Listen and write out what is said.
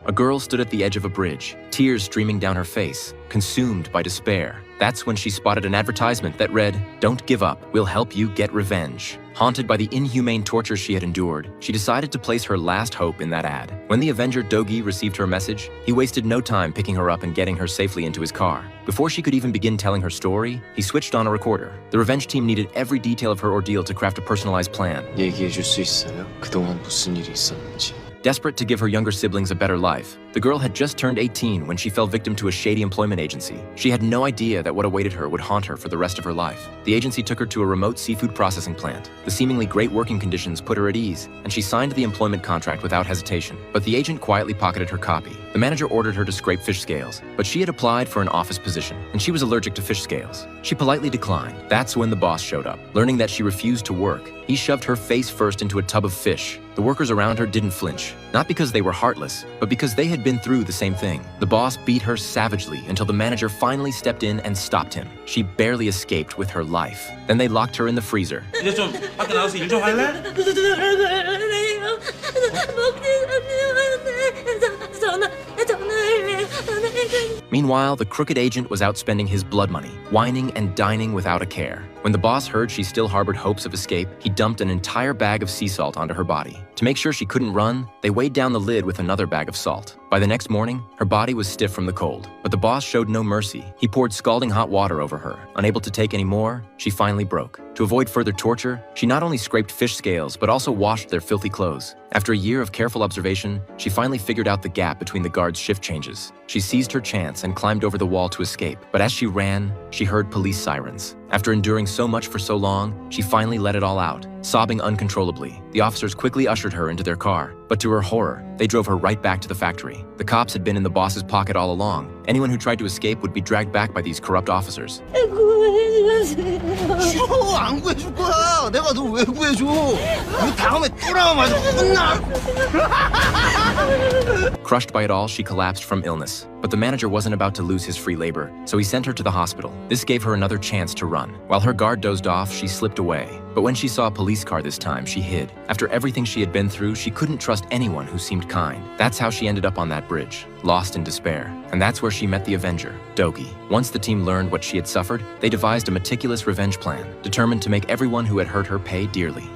A girl stood at the edge of a bridge, tears streaming down her face, consumed by despair. That's when she spotted an advertisement that read, "Don't give up, we'll help you get revenge." Haunted by the inhumane torture she had endured, she decided to place her last hope in that ad. When the Avenger Dogi received her message, he wasted no time picking her up and getting her safely into his car. Before she could even begin telling her story, he switched on a recorder. The revenge team needed every detail of her ordeal to craft a personalized plan. 얘기해줄 수 있어요? 그동안 무슨 일이 있었는지. Desperate to give her younger siblings a better life, the girl had just turned 18 when she fell victim to a shady employment agency. She had no idea that what awaited her would haunt her for the rest of her life. The agency took her to a remote seafood processing plant. The seemingly great working conditions put her at ease, and she signed the employment contract without hesitation. But the agent quietly pocketed her copy. The manager ordered her to scrape fish scales, but she had applied for an office position, and she was allergic to fish scales. She politely declined. That's when the boss showed up. Learning that she refused to work, he shoved her face first into a tub of fish. The workers around her didn't flinch, not because they were heartless, but because they had been through the same thing. The boss beat her savagely until the manager finally stepped in and stopped him. She barely escaped with her life. Then they locked her in the freezer. 이제 좀 밖에 나가서 일 좀 할래? Meanwhile, the crooked agent was out spending his blood money, whining and dining without a care. When the boss heard she still harbored hopes of escape, he dumped an entire bag of sea salt onto her body. To make sure she couldn't run, they weighed down the lid with another bag of salt. By the next morning, her body was stiff from the cold, but the boss showed no mercy. He poured scalding hot water over her. Unable to take any more, she finally broke. To avoid further torture, she not only scraped fish scales, but also washed their filthy clothes. After a year of careful observation, she finally figured out the gap between the guards' shift changes. She seized her chance and climbed over the wall to escape, but as she ran, she heard police sirens. After enduring so much for so long, she finally let it all out, sobbing uncontrollably. The officers quickly ushered her into their car, but to her horror, they drove her right back to the factory. The cops had been in the boss's pocket all along. Anyone who tried to escape would be dragged back by these corrupt officers. 싫어, 안 구해줄 거야. 내가 너 왜 구해줘? 너 다음에 또 나오면 혼나. Crushed by it all, she collapsed from illness. But the manager wasn't about to lose his free labor, so he sent her to the hospital. This gave her another chance to run. While her guard dozed off, she slipped away. But when she saw a police car this time, she hid. After everything she had been through, she couldn't trust anyone who seemed kind. That's how she ended up on that bridge, lost in despair. And that's where she met the Avenger, Dogi. Once the team learned what she had suffered, they devised a meticulous revenge plan, determined to make everyone who had hurt her pay dearly.